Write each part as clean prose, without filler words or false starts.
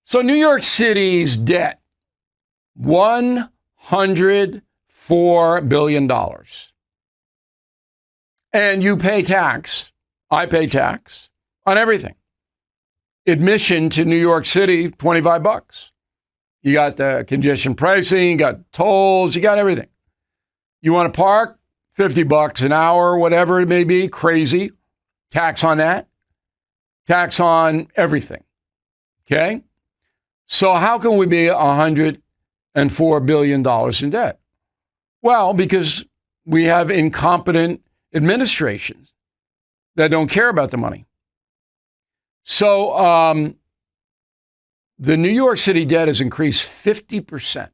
So New York City's debt, $104 billion. And you pay tax, I pay tax on everything. Admission to New York City, $25. You got the congestion pricing, you got tolls, you got everything. You want to park, $50 an hour, whatever it may be, crazy. Tax on that. Tax on everything. Okay? So how can we be $104 billion in debt? Well, because we have incompetent administrations that don't care about the money. So the New York City debt has increased 50%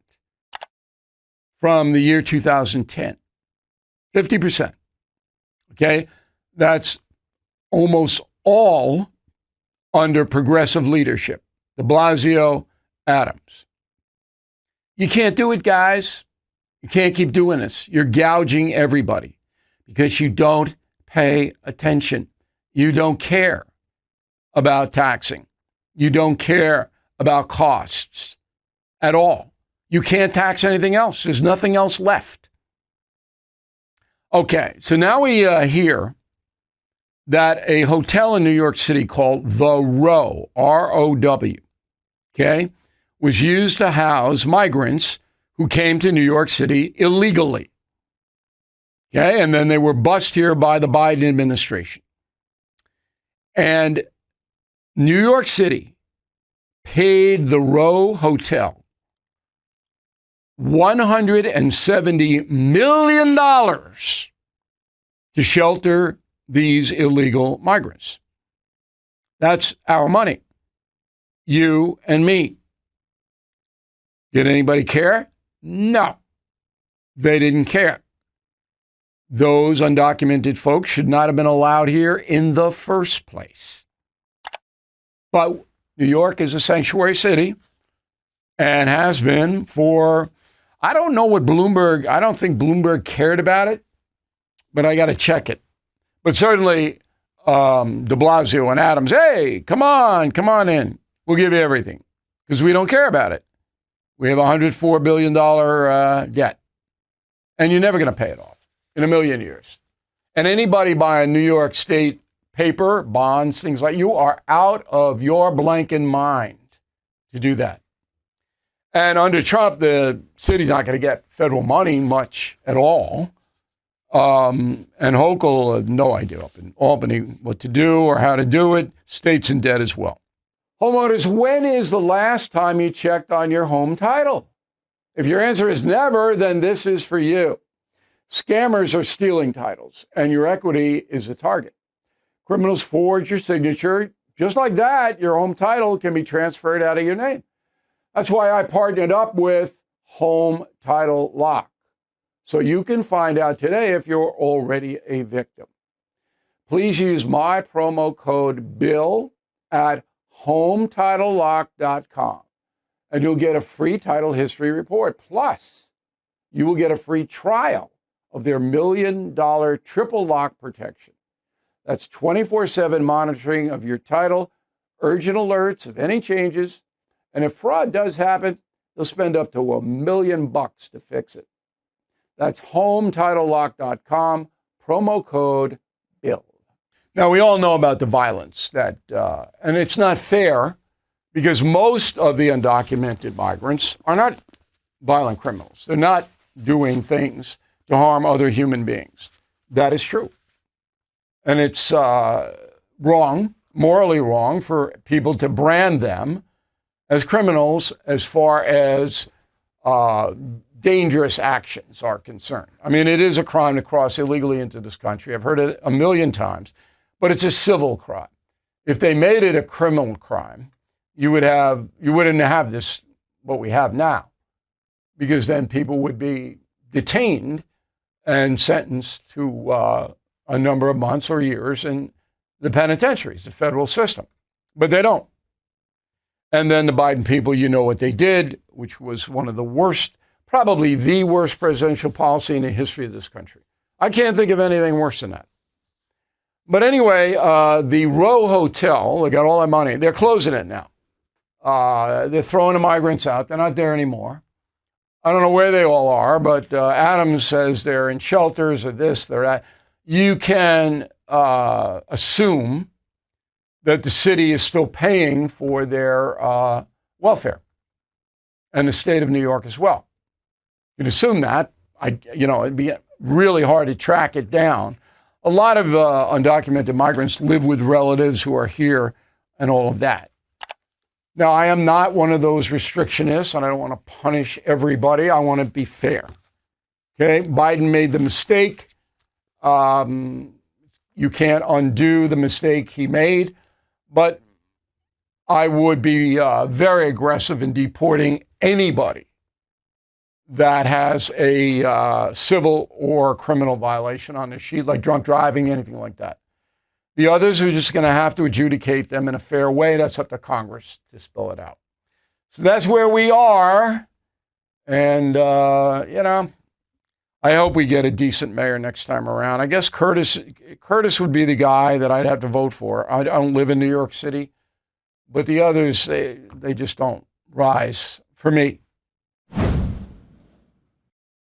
from the year 2010. 50%. Okay? That's almost all under progressive leadership. De Blasio, Adams. You can't do it, guys. You can't keep doing this. You're gouging everybody because you don't pay attention. You don't care about taxing. You don't care about costs at all. You can't tax anything else. There's nothing else left. Okay, so now we hear that a hotel in New York City called The Row, R-O-W, okay, was used to house migrants who came to New York City illegally. Okay, and then they were bussed here by the Biden administration. And New York City paid the Row Hotel $170 million to shelter these illegal migrants. That's our money. You and me. Did anybody care? No. They didn't care. Those undocumented folks should not have been allowed here in the first place. But New York is a sanctuary city and has been for, I don't know what Bloomberg, I don't think Bloomberg cared about it, but I got to check it. But certainly de Blasio and Adams, hey, come on in. We'll give you everything because we don't care about it. We have a $104 billion debt, and you're never going to pay it off in a million years. And anybody buying New York State paper, bonds, things like you are out of your blanking mind to do that. And under Trump, the city's not going to get federal money much at all. And Hochul had no idea up in Albany what to do or how to do it. State's in debt as well. Homeowners, when is the last time you checked on your home title? If your answer is never, then this is for you. Scammers are stealing titles, and your equity is a target. Criminals forge your signature. Just like that, your home title can be transferred out of your name. That's why I partnered up with Home Title Lock. So you can find out today if you're already a victim. Please use my promo code BILL at HometitleLock.com, and you'll get a free title history report. Plus, you will get a free trial of their $1 million triple lock protection. That's 24/7 monitoring of your title, urgent alerts of any changes, and if fraud does happen, they'll spend up to $1 million to fix it. That's HometitleLock.com, promo code BILL. Now, we all know about the violence that, and it's not fair because most of the undocumented migrants are not violent criminals. They're not doing things to harm other human beings. That is true. And it's wrong, morally wrong, for people to brand them as criminals as far as dangerous actions are concerned. I mean, it is a crime to cross illegally into this country. I've heard it a million times, but it's a civil crime. If they made it a criminal crime, you wouldn't have this, what we have now, because then people would be detained and sentenced to a number of months or years in the penitentiaries, the federal system. But they don't. And then the Biden people, you know what they did, which was one of the worst, probably the worst presidential policy in the history of this country. I can't think of anything worse than that. But anyway, the Row Hotel, they got all that money. They're closing it now. They're throwing the migrants out. They're not there anymore. I don't know where they all are, but Adams says they're in shelters or this, they're that. You can assume that the city is still paying for their welfare, and the state of New York as well. You can assume that. It'd be really hard to track it down. A lot of undocumented migrants live with relatives who are here and all of that. Now, I am not one of those restrictionists, and I don't want to punish everybody. I want to be fair. Okay, Biden made the mistake. You can't undo the mistake he made, but I would be very aggressive in deporting anybody that has a civil or criminal violation on the sheet, like drunk driving, anything like that. The others are just going to have to adjudicate them in a fair way. That's up to Congress to spell it out. So that's where we are. And, I hope we get a decent mayor next time around. I guess Curtis would be the guy that I'd have to vote for. I don't live in New York City, but the others, they just don't rise for me.